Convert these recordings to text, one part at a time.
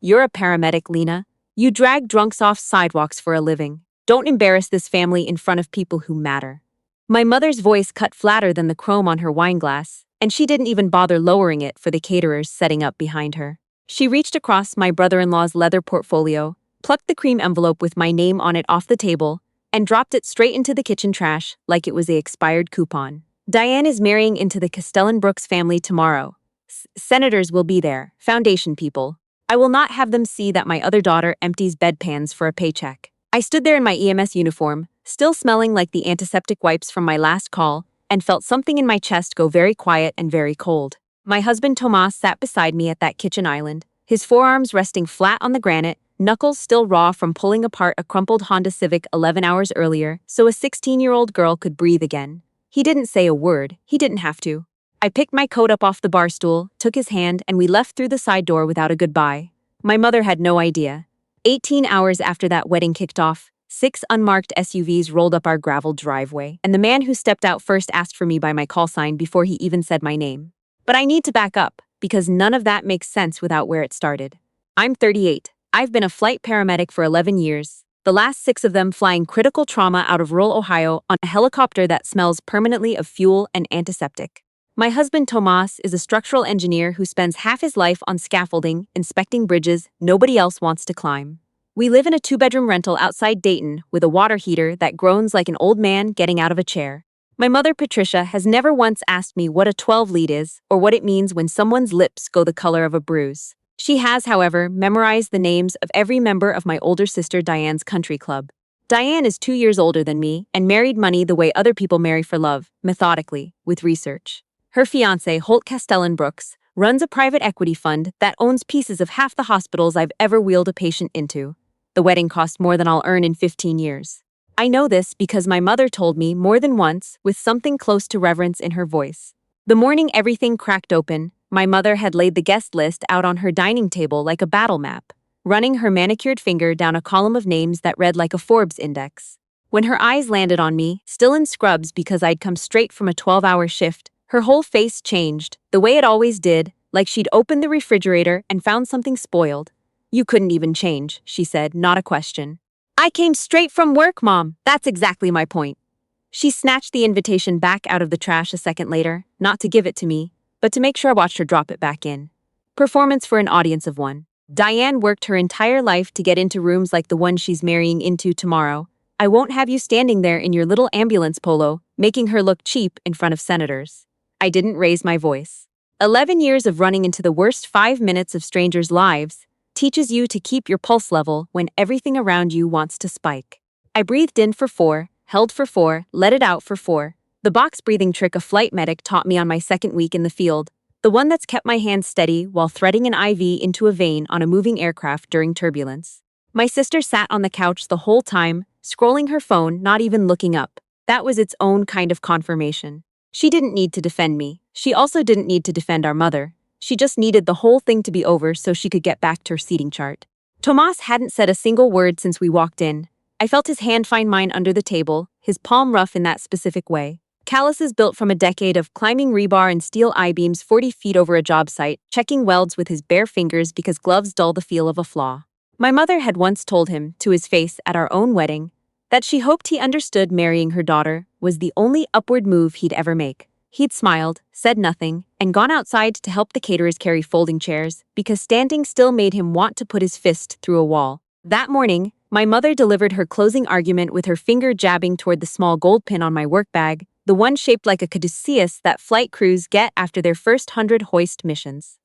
You're a paramedic, Lena. You drag drunks off sidewalks for a living. Don't embarrass this family in front of people who matter. My mother's voice cut flatter than the chrome on her wine glass, and she didn't even bother lowering it for the caterers setting up behind her. She reached across my brother-in-law's leather portfolio, plucked the cream envelope with my name on it off the table, and dropped it straight into the kitchen trash like it was a expired coupon. Diane is marrying into the Castellan-Brooks family tomorrow. Senators will be there, foundation people. I will not have them see that my other daughter empties bedpans for a paycheck. I stood there in my EMS uniform, still smelling like the antiseptic wipes from my last call, and felt something in my chest go very quiet and very cold. My husband Tomas sat beside me at that kitchen island, his forearms resting flat on the granite, knuckles still raw from pulling apart a crumpled Honda Civic 11 hours earlier so a 16-year-old girl could breathe again. He didn't say a word, he didn't have to. I picked my coat up off the bar stool, took his hand, and we left through the side door without a goodbye. My mother had no idea. 18 hours after that wedding kicked off, 6 unmarked SUVs rolled up our graveled driveway, and the man who stepped out first asked for me by my call sign before he even said my name. But I need to back up, because none of that makes sense without where it started. I'm 38. I've been a flight paramedic for 11 years, the last 6 of them flying critical trauma out of rural Ohio on a helicopter that smells permanently of fuel and antiseptic. My husband Tomas is a structural engineer who spends half his life on scaffolding, inspecting bridges nobody else wants to climb. We live in a 2-bedroom rental outside Dayton with a water heater that groans like an old man getting out of a chair. My mother Patricia has never once asked me what a 12 lead is or what it means when someone's lips go the color of a bruise. She has, however, memorized the names of every member of my older sister Diane's country club. Diane is 2 years older than me and married money the way other people marry for love, methodically, with research. Her fiancé, Holt Castellan-Brooks, runs a private equity fund that owns pieces of half the hospitals I've ever wheeled a patient into. The wedding cost more than I'll earn in 15 years. I know this because my mother told me more than once with something close to reverence in her voice. The morning everything cracked open, my mother had laid the guest list out on her dining table like a battle map, running her manicured finger down a column of names that read like a Forbes index. When her eyes landed on me, still in scrubs because I'd come straight from a 12-hour shift, her whole face changed, the way it always did, like she'd opened the refrigerator and found something spoiled. "You couldn't even change," she said, not a question. "I came straight from work, Mom. That's exactly my point." She snatched the invitation back out of the trash a second later, not to give it to me, but to make sure I watched her drop it back in. Performance for an audience of one. Diane worked her entire life to get into rooms like the one she's marrying into tomorrow. I won't have you standing there in your little ambulance polo, making her look cheap in front of senators. I didn't raise my voice. 11 years of running into the worst 5 minutes of strangers' lives teaches you to keep your pulse level when everything around you wants to spike. I breathed in for 4, held for 4, let it out for 4. The box breathing trick a flight medic taught me on my second week in the field, the one that's kept my hands steady while threading an IV into a vein on a moving aircraft during turbulence. My sister sat on the couch the whole time, scrolling her phone, not even looking up. That was its own kind of confirmation. She didn't need to defend me. She also didn't need to defend our mother. She just needed the whole thing to be over so she could get back to her seating chart. Tomas hadn't said a single word since we walked in. I felt his hand find mine under the table, his palm rough in that specific way. Calluses built from a decade of climbing rebar and steel I-beams 40 feet over a job site, checking welds with his bare fingers because gloves dull the feel of a flaw. My mother had once told him, to his face at our own wedding, that she hoped he understood marrying her daughter was the only upward move he'd ever make. He'd smiled, said nothing, and gone outside to help the caterers carry folding chairs because standing still made him want to put his fist through a wall. That morning, my mother delivered her closing argument with her finger jabbing toward the small gold pin on my work bag, the one shaped like a caduceus that flight crews get after their first 100 hoist missions.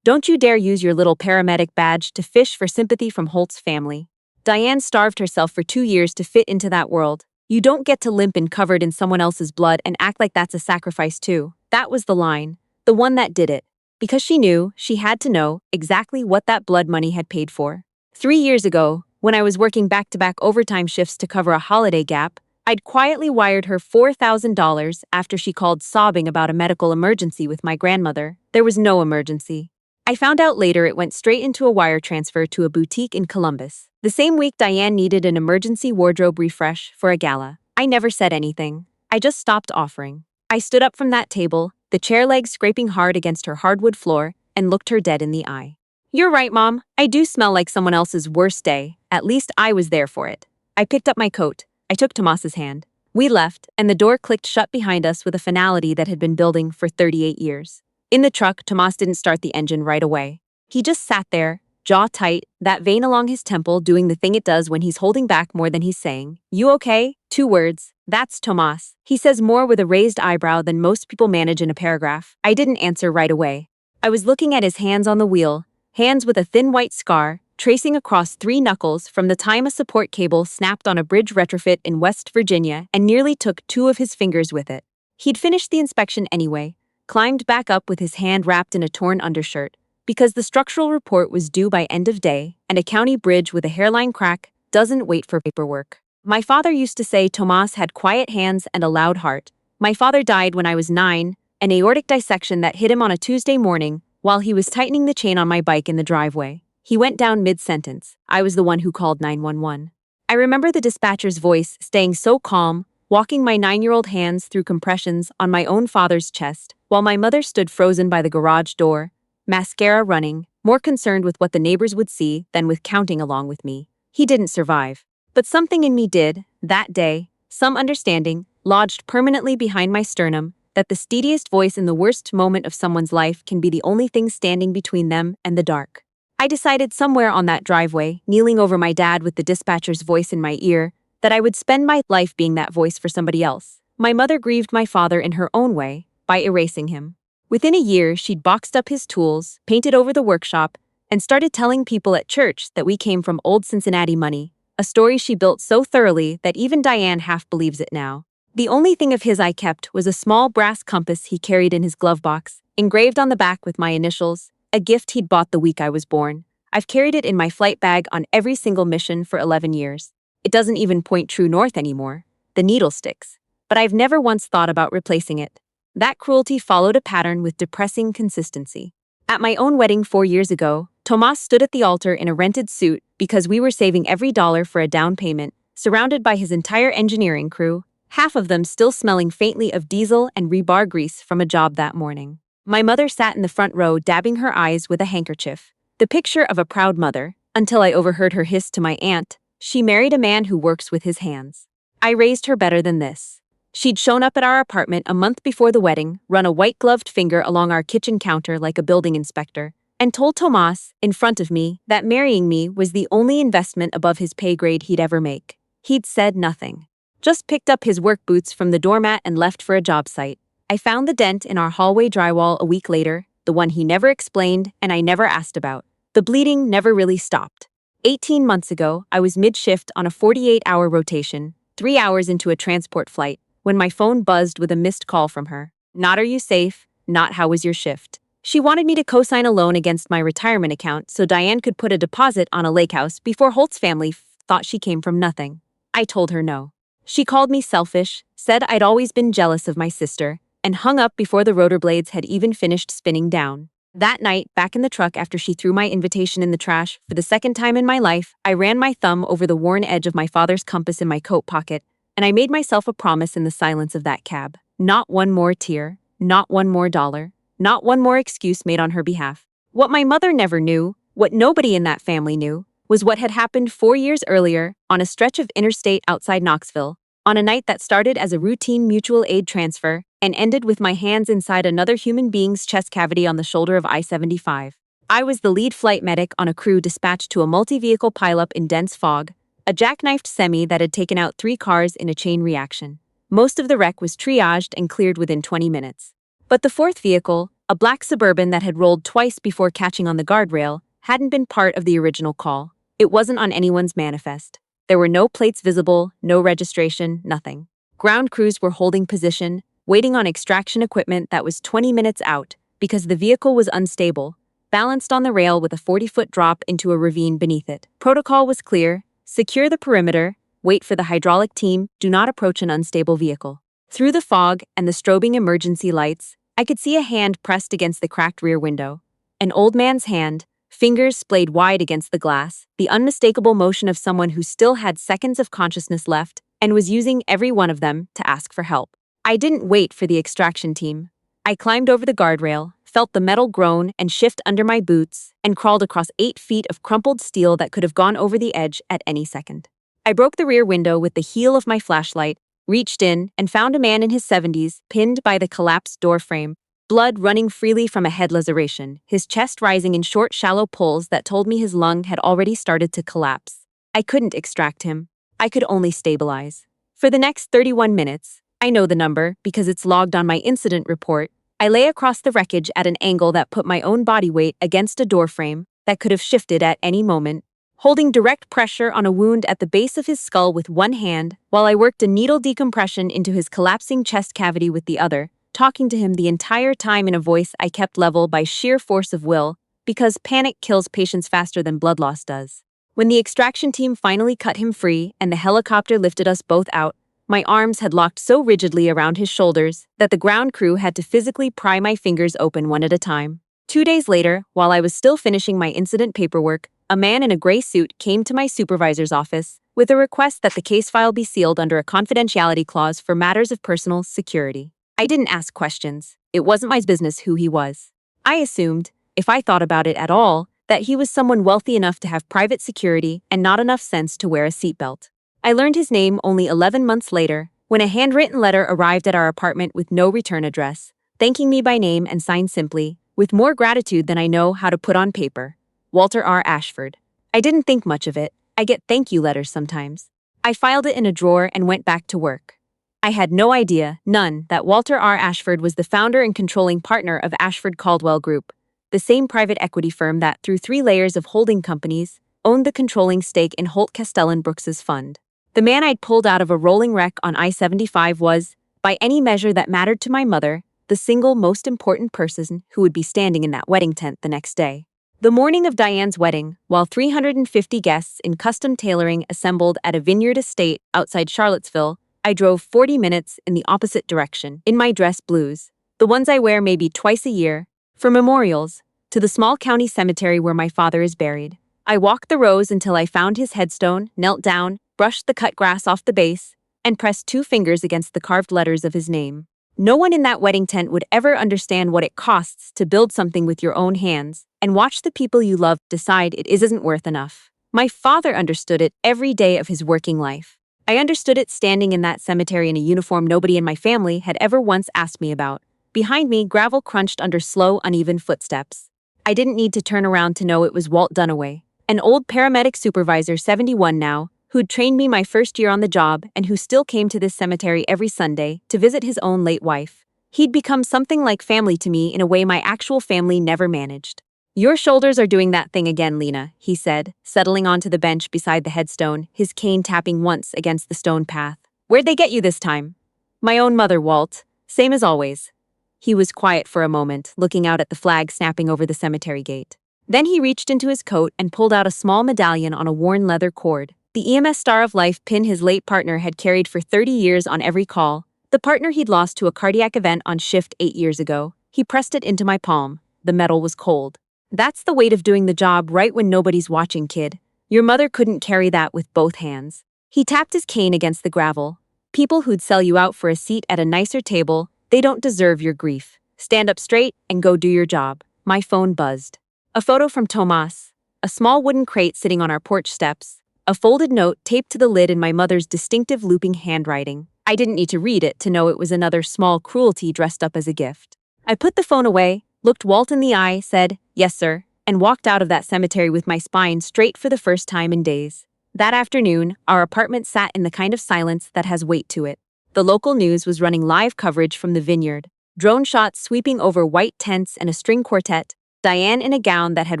"Don't you dare use your little paramedic badge to fish for sympathy from Holt's family. Diane starved herself for 2 years to fit into that world. You don't get to limp and covered in someone else's blood and act like that's a sacrifice too." That was the line, the one that did it. Because she knew, she had to know, exactly what that blood money had paid for. 3 years ago, when I was working back-to-back overtime shifts to cover a holiday gap, I'd quietly wired her $4,000 after she called sobbing about a medical emergency with my grandmother. There was no emergency. I found out later it went straight into a wire transfer to a boutique in Columbus. The same week Diane needed an emergency wardrobe refresh for a gala. I never said anything. I just stopped offering. I stood up from that table, the chair legs scraping hard against her hardwood floor, and looked her dead in the eye. You're right, Mom. I do smell like someone else's worst day. At least I was there for it. I picked up my coat. I took Tomas's hand. We left, and the door clicked shut behind us with a finality that had been building for 38 years. In the truck, Tomas didn't start the engine right away. He just sat there, jaw tight, that vein along his temple doing the thing it does when he's holding back more than he's saying. You okay? 2 words. That's Tomas. He says more with a raised eyebrow than most people manage in a paragraph. I didn't answer right away. I was looking at his hands on the wheel, hands with a thin white scar, tracing across 3 knuckles from the time a support cable snapped on a bridge retrofit in West Virginia and nearly took 2 of his fingers with it. He'd finished the inspection anyway, climbed back up with his hand wrapped in a torn undershirt, because the structural report was due by end of day, and a county bridge with a hairline crack doesn't wait for paperwork. My father used to say Tomas had quiet hands and a loud heart. My father died when I was 9, an aortic dissection that hit him on a Tuesday morning while he was tightening the chain on my bike in the driveway. He went down mid-sentence. I was the one who called 911. I remember the dispatcher's voice staying so calm, walking my 9-year-old hands through compressions on my own father's chest, while my mother stood frozen by the garage door, mascara running, more concerned with what the neighbors would see than with counting along with me. He didn't survive. But something in me did, that day, some understanding, lodged permanently behind my sternum, that the steadiest voice in the worst moment of someone's life can be the only thing standing between them and the dark. I decided somewhere on that driveway, kneeling over my dad with the dispatcher's voice in my ear, that I would spend my life being that voice for somebody else. My mother grieved my father in her own way, by erasing him. Within a year, she'd boxed up his tools, painted over the workshop, and started telling people at church that we came from old Cincinnati money, a story she built so thoroughly that even Diane half believes it now. The only thing of his I kept was a small brass compass he carried in his glove box, engraved on the back with my initials, a gift he'd bought the week I was born. I've carried it in my flight bag on every single mission for 11 years. It doesn't even point true north anymore. The needle sticks. But I've never once thought about replacing it. That cruelty followed a pattern with depressing consistency. At my own wedding 4 years ago, Tomas stood at the altar in a rented suit because we were saving every dollar for a down payment, surrounded by his entire engineering crew, half of them still smelling faintly of diesel and rebar grease from a job that morning. My mother sat in the front row dabbing her eyes with a handkerchief, the picture of a proud mother, until I overheard her hiss to my aunt, "She married a man who works with his hands." I raised her better than this. She'd shown up at our apartment a month before the wedding, run a white-gloved finger along our kitchen counter like a building inspector, and told Tomas, in front of me, that marrying me was the only investment above his pay grade he'd ever make. He'd said nothing. Just picked up his work boots from the doormat and left for a job site. I found the dent in our hallway drywall a week later, the one he never explained and I never asked about. The bleeding never really stopped. 18 months ago, I was mid-shift on a 48-hour rotation, 3 hours into a transport flight, when my phone buzzed with a missed call from her. Not "Are you safe?" Not "How was your shift?" She wanted me to co-sign a loan against my retirement account so Diane could put a deposit on a lake house before Holt's family thought she came from nothing. I told her no. She called me selfish, said I'd always been jealous of my sister, and hung up before the rotor blades had even finished spinning down. That night, back in the truck after she threw my invitation in the trash for the second time in my life, I ran my thumb over the worn edge of my father's compass in my coat pocket, and I made myself a promise in the silence of that cab. Not one more tear, not one more dollar, not one more excuse made on her behalf. What my mother never knew, what nobody in that family knew, was what had happened 4 years earlier on a stretch of interstate outside Knoxville, on a night that started as a routine mutual aid transfer and ended with my hands inside another human being's chest cavity on the shoulder of I-75. I was the lead flight medic on a crew dispatched to a multi-vehicle pileup in dense fog, a jackknifed semi that had taken out 3 cars in a chain reaction. Most of the wreck was triaged and cleared within 20 minutes. But the 4th vehicle, a black Suburban that had rolled twice before catching on the guardrail, hadn't been part of the original call. It wasn't on anyone's manifest. There were no plates visible, no registration, nothing. Ground crews were holding position, waiting on extraction equipment that was 20 minutes out because the vehicle was unstable, balanced on the rail with a 40-foot drop into a ravine beneath it. Protocol was clear: secure the perimeter, wait for the hydraulic team, do not approach an unstable vehicle. Through the fog and the strobing emergency lights, I could see a hand pressed against the cracked rear window. An old man's hand, fingers splayed wide against the glass, the unmistakable motion of someone who still had seconds of consciousness left and was using every one of them to ask for help. I didn't wait for the extraction team. I climbed over the guardrail, felt the metal groan and shift under my boots, and crawled across 8 feet of crumpled steel that could have gone over the edge at any second. I broke the rear window with the heel of my flashlight, reached in, and found a man in his 70s, pinned by the collapsed door frame, blood running freely from a head laceration, his chest rising in short, shallow pulls that told me his lung had already started to collapse. I couldn't extract him. I could only stabilize. For the next 31 minutes, I know the number because it's logged on my incident report, I lay across the wreckage at an angle that put my own body weight against a door frame that could have shifted at any moment, holding direct pressure on a wound at the base of his skull with one hand while I worked a needle decompression into his collapsing chest cavity with the other, talking to him the entire time in a voice I kept level by sheer force of will, because panic kills patients faster than blood loss does. When the extraction team finally cut him free and the helicopter lifted us both out, my arms had locked so rigidly around his shoulders that the ground crew had to physically pry my fingers open one at a time. 2 days later, while I was still finishing my incident paperwork, a man in a gray suit came to my supervisor's office with a request that the case file be sealed under a confidentiality clause for matters of personal security. I didn't ask questions. It wasn't my business who he was. I assumed, if I thought about it at all, that he was someone wealthy enough to have private security and not enough sense to wear a seatbelt. I learned his name only 11 months later, when a handwritten letter arrived at our apartment with no return address, thanking me by name and signed simply, with more gratitude than I know how to put on paper. Walter R. Ashford. I didn't think much of it. I get thank you letters sometimes. I filed it in a drawer and went back to work. I had no idea, none, that Walter R. Ashford was the founder and controlling partner of Ashford Caldwell Group, the same private equity firm that, through 3 layers of holding companies, owned the controlling stake in Holt Castellan Brooks's fund. The man I'd pulled out of a rolling wreck on I-75 was, by any measure that mattered to my mother, the single most important person who would be standing in that wedding tent the next day. The morning of Diane's wedding, while 350 guests in custom tailoring assembled at a vineyard estate outside Charlottesville, I drove 40 minutes in the opposite direction, in my dress blues, the ones I wear maybe twice a year, for memorials, to the small county cemetery where my father is buried. I walked the rows until I found his headstone, knelt down, brushed the cut grass off the base, and pressed 2 fingers against the carved letters of his name. No one in that wedding tent would ever understand what it costs to build something with your own hands and watch the people you love decide it isn't worth enough. My father understood it every day of his working life. I understood it standing in that cemetery in a uniform nobody in my family had ever once asked me about. Behind me, gravel crunched under slow, uneven footsteps. I didn't need to turn around to know it was Walt Dunaway, an old paramedic supervisor, 71 now, who'd trained me my first year on the job and who still came to this cemetery every Sunday to visit his own late wife. He'd become something like family to me in a way my actual family never managed. "Your shoulders are doing that thing again, Lena," he said, settling onto the bench beside the headstone, his cane tapping once against the stone path. "Where'd they get you this time?" "My own mother, Walt. Same as always." He was quiet for a moment, looking out at the flag snapping over the cemetery gate. Then he reached into his coat and pulled out a small medallion on a worn leather cord. The EMS Star of Life pin his late partner had carried for 30 years on every call, the partner he'd lost to a cardiac event on shift 8 years ago. He pressed it into my palm. The metal was cold. "That's the weight of doing the job right when nobody's watching, kid. Your mother couldn't carry that with both hands." He tapped his cane against the gravel. "People who'd sell you out for a seat at a nicer table, they don't deserve your grief. Stand up straight and go do your job." My phone buzzed. A photo from Tomas, a small wooden crate sitting on our porch steps, a folded note taped to the lid in my mother's distinctive looping handwriting. I didn't need to read it to know it was another small cruelty dressed up as a gift. I put the phone away, looked Walt in the eye, said, "Yes, sir," and walked out of that cemetery with my spine straight for the first time in days. That afternoon, our apartment sat in the kind of silence that has weight to it. The local news was running live coverage from the vineyard, drone shots sweeping over white tents and a string quartet, Diane in a gown that had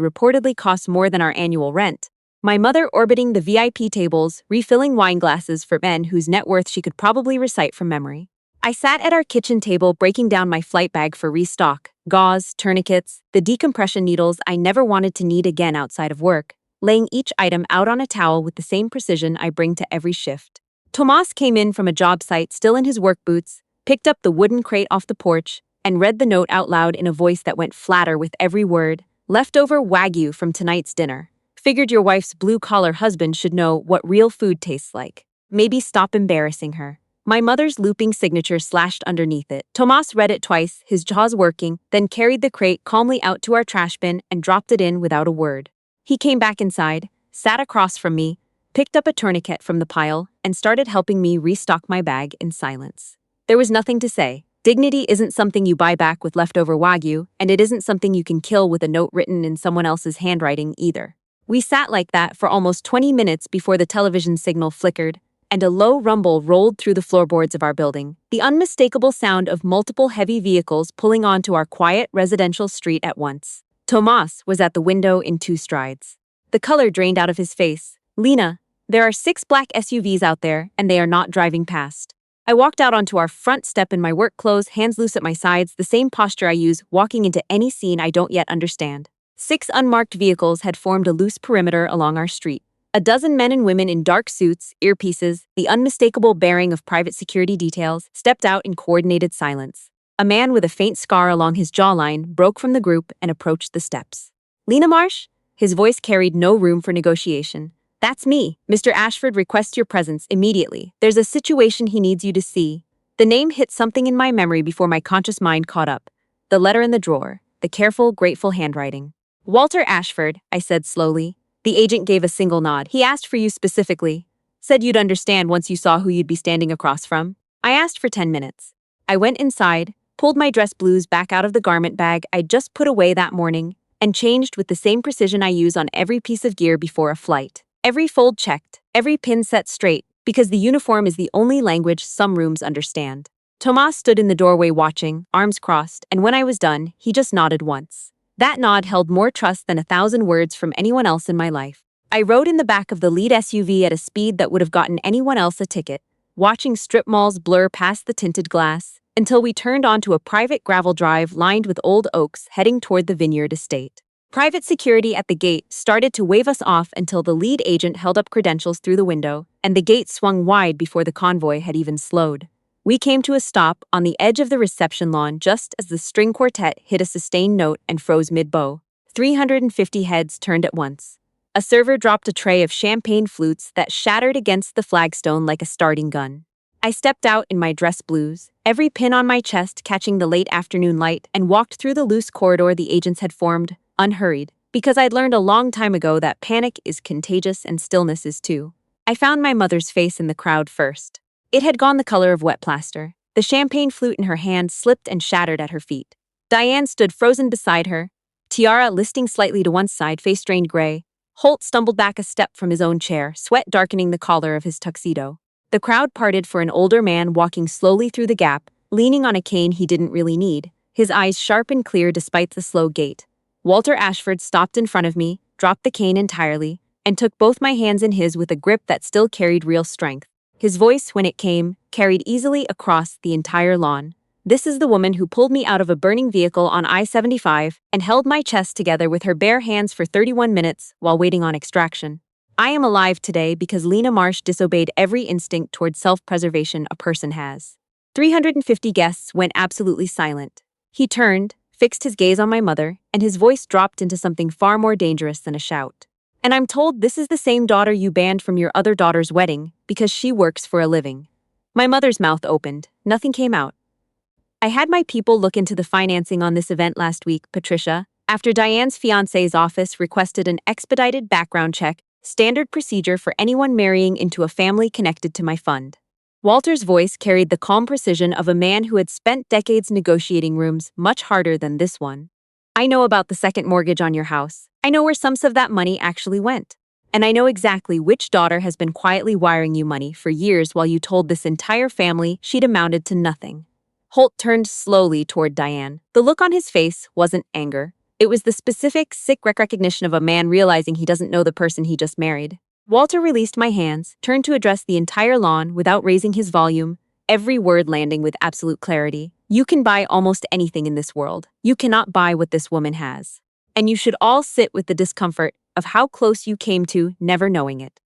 reportedly cost more than our annual rent, my mother orbiting the VIP tables, refilling wine glasses for men whose net worth she could probably recite from memory. I sat at our kitchen table breaking down my flight bag for restock, gauze, tourniquets, the decompression needles I never wanted to need again outside of work, laying each item out on a towel with the same precision I bring to every shift. Tomas came in from a job site still in his work boots, picked up the wooden crate off the porch, and read the note out loud in a voice that went flatter with every word. "Leftover Wagyu from tonight's dinner. Figured your wife's blue-collar husband should know what real food tastes like. Maybe stop embarrassing her." My mother's looping signature slashed underneath it. Tomas read it twice, his jaws working, then carried the crate calmly out to our trash bin and dropped it in without a word. He came back inside, sat across from me, picked up a tourniquet from the pile, and started helping me restock my bag in silence. There was nothing to say. Dignity isn't something you buy back with leftover Wagyu, and it isn't something you can kill with a note written in someone else's handwriting either. We sat like that for almost 20 minutes before the television signal flickered, and a low rumble rolled through the floorboards of our building, the unmistakable sound of multiple heavy vehicles pulling onto our quiet residential street at once. Tomas was at the window in 2 strides. The color drained out of his face. "Lena, there are 6 black SUVs out there, and they are not driving past." I walked out onto our front step in my work clothes, hands loose at my sides, the same posture I use walking into any scene I don't yet understand. 6 unmarked vehicles had formed a loose perimeter along our street. A dozen men and women in dark suits, earpieces, the unmistakable bearing of private security details, stepped out in coordinated silence. A man with a faint scar along his jawline broke from the group and approached the steps. "Lena Marsh?" His voice carried no room for negotiation. "That's me. Mr. Ashford requests your presence immediately. There's a situation he needs you to see." The name hit something in my memory before my conscious mind caught up. The letter in the drawer, the careful, grateful handwriting. "Walter Ashford," I said slowly. The agent gave a single nod. "He asked for you specifically. Said you'd understand once you saw who you'd be standing across from." I asked for 10 minutes. I went inside, pulled my dress blues back out of the garment bag I'd just put away that morning, and changed with the same precision I use on every piece of gear before a flight. Every fold checked, every pin set straight, because the uniform is the only language some rooms understand. Tomas stood in the doorway watching, arms crossed, and when I was done, he just nodded once. That nod held more trust than 1,000 words from anyone else in my life. I rode in the back of the lead SUV at a speed that would have gotten anyone else a ticket, watching strip malls blur past the tinted glass, until we turned onto a private gravel drive lined with old oaks heading toward the vineyard estate. Private security at the gate started to wave us off until the lead agent held up credentials through the window, and the gate swung wide before the convoy had even slowed. We came to a stop on the edge of the reception lawn just as the string quartet hit a sustained note and froze mid-bow. 350 heads turned at once. A server dropped a tray of champagne flutes that shattered against the flagstone like a starting gun. I stepped out in my dress blues, every pin on my chest catching the late afternoon light, and walked through the loose corridor the agents had formed, unhurried, because I'd learned a long time ago that panic is contagious and stillness is too. I found my mother's face in the crowd first. It had gone the color of wet plaster. The champagne flute in her hand slipped and shattered at her feet. Diane stood frozen beside her, tiara listing slightly to one side, face drained gray. Holt stumbled back a step from his own chair, sweat darkening the collar of his tuxedo. The crowd parted for an older man walking slowly through the gap, leaning on a cane he didn't really need, his eyes sharp and clear despite the slow gait. Walter Ashford stopped in front of me, dropped the cane entirely, and took both my hands in his with a grip that still carried real strength. His voice, when it came, carried easily across the entire lawn. "This is the woman who pulled me out of a burning vehicle on I-75 and held my chest together with her bare hands for 31 minutes while waiting on extraction. I am alive today because Lena Marsh disobeyed every instinct toward self-preservation a person has." 350 guests went absolutely silent. He turned, fixed his gaze on my mother, and his voice dropped into something far more dangerous than a shout. "And I'm told this is the same daughter you banned from your other daughter's wedding because she works for a living." My mother's mouth opened. Nothing came out. "I had my people look into the financing on this event last week, Patricia, after Diane's fiancé's office requested an expedited background check, standard procedure for anyone marrying into a family connected to my fund." Walter's voice carried the calm precision of a man who had spent decades negotiating rooms much harder than this one. "I know about the second mortgage on your house. I know where some of that money actually went. And I know exactly which daughter has been quietly wiring you money for years while you told this entire family she'd amounted to nothing." Holt turned slowly toward Diane. The look on his face wasn't anger. It was the specific, sick recognition of a man realizing he doesn't know the person he just married. Walter released my hands, turned to address the entire lawn without raising his volume, every word landing with absolute clarity. "You can buy almost anything in this world. You cannot buy what this woman has. And you should all sit with the discomfort of how close you came to never knowing it."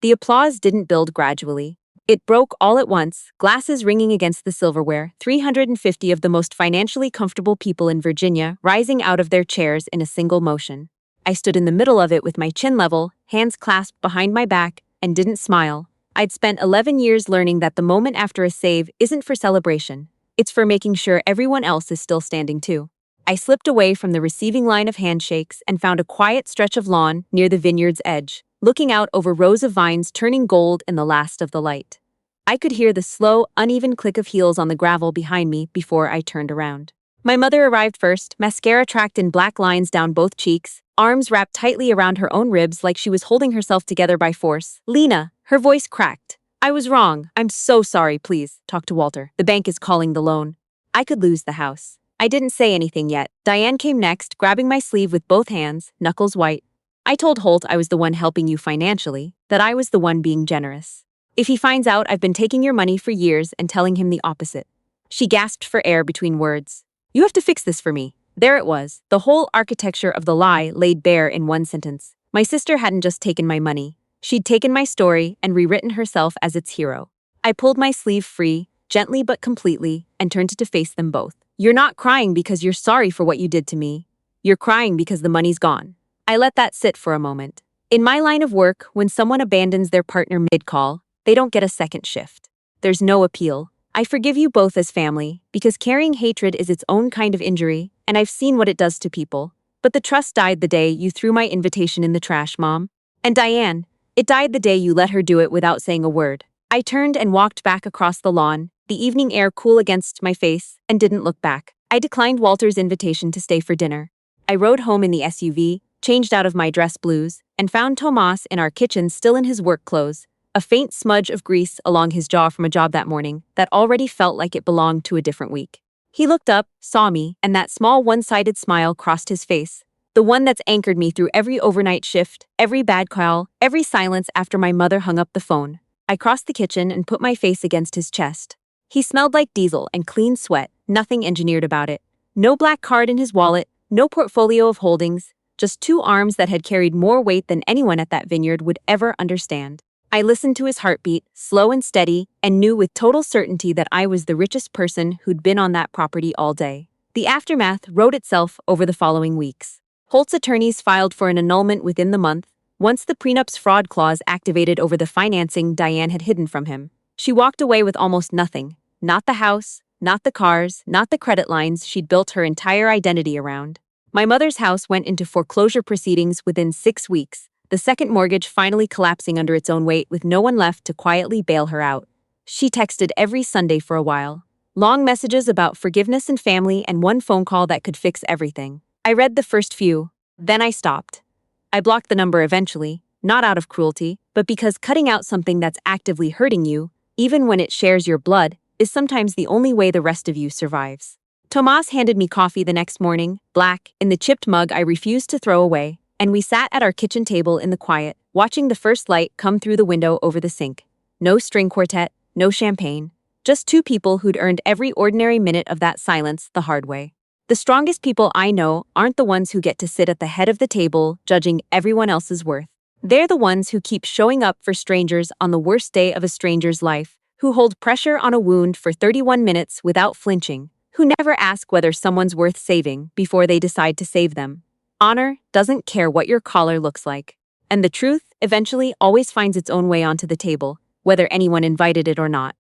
The applause didn't build gradually. It broke all at once, glasses ringing against the silverware, 350 of the most financially comfortable people in Virginia rising out of their chairs in a single motion. I stood in the middle of it with my chin level, hands clasped behind my back, and didn't smile. I'd spent 11 years learning that the moment after a save isn't for celebration, it's for making sure everyone else is still standing too. I slipped away from the receiving line of handshakes and found a quiet stretch of lawn near the vineyard's edge, looking out over rows of vines turning gold in the last of the light. I could hear the slow, uneven click of heels on the gravel behind me before I turned around. My mother arrived first, mascara tracked in black lines down both cheeks, arms wrapped tightly around her own ribs like she was holding herself together by force. "Lena," her voice cracked. "I was wrong. I'm so sorry, please. Talk to Walter. The bank is calling the loan." I could lose the house. I didn't say anything yet. Diane came next, grabbing my sleeve with both hands, knuckles white. "I told Holt I was the one helping you financially, that I was the one being generous. If he finds out I've been taking your money for years and telling him the opposite." She gasped for air between words. "You have to fix this for me." There it was, the whole architecture of the lie laid bare in one sentence. My sister hadn't just taken my money. She'd taken my story and rewritten herself as its hero. I pulled my sleeve free, gently but completely, and turned to face them both. "You're not crying because you're sorry for what you did to me. You're crying because the money's gone." I let that sit for a moment. In my line of work, when someone abandons their partner mid-call, they don't get a second shift. There's no appeal. I forgive you both as family, because carrying hatred is its own kind of injury, and I've seen what it does to people. But the trust died the day you threw my invitation in the trash, Mom. And Diane, it died the day you let her do it without saying a word. I turned and walked back across the lawn, the evening air cool against my face, and didn't look back. I declined Walter's invitation to stay for dinner. I rode home in the SUV, changed out of my dress blues, and found Tomas in our kitchen still in his work clothes, a faint smudge of grease along his jaw from a job that morning that already felt like it belonged to a different week. He looked up, saw me, and that small one-sided smile crossed his face, the one that's anchored me through every overnight shift, every bad call, every silence after my mother hung up the phone. I crossed the kitchen and put my face against his chest. He smelled like diesel and clean sweat, nothing engineered about it. No black card in his wallet, no portfolio of holdings, just two arms that had carried more weight than anyone at that vineyard would ever understand. I listened to his heartbeat, slow and steady, and knew with total certainty that I was the richest person who'd been on that property all day. The aftermath wrote itself over the following weeks. Holt's attorneys filed for an annulment within the month, once the prenup's fraud clause activated over the financing Diane had hidden from him. She walked away with almost nothing. Not the house, not the cars, not the credit lines she'd built her entire identity around. My mother's house went into foreclosure proceedings within 6 weeks, the second mortgage finally collapsing under its own weight with no one left to quietly bail her out. She texted every Sunday for a while. Long messages about forgiveness and family and one phone call that could fix everything. I read the first few, then I stopped. I blocked the number eventually, not out of cruelty, but because cutting out something that's actively hurting you, even when it shares your blood, is sometimes the only way the rest of you survives. Tomas handed me coffee the next morning, black, in the chipped mug I refused to throw away, and we sat at our kitchen table in the quiet, watching the first light come through the window over the sink. No string quartet, no champagne, just two people who'd earned every ordinary minute of that silence the hard way. The strongest people I know aren't the ones who get to sit at the head of the table judging everyone else's worth. They're the ones who keep showing up for strangers on the worst day of a stranger's life, who hold pressure on a wound for 31 minutes without flinching, who never ask whether someone's worth saving before they decide to save them. Honor doesn't care what your collar looks like. And the truth eventually always finds its own way onto the table, whether anyone invited it or not.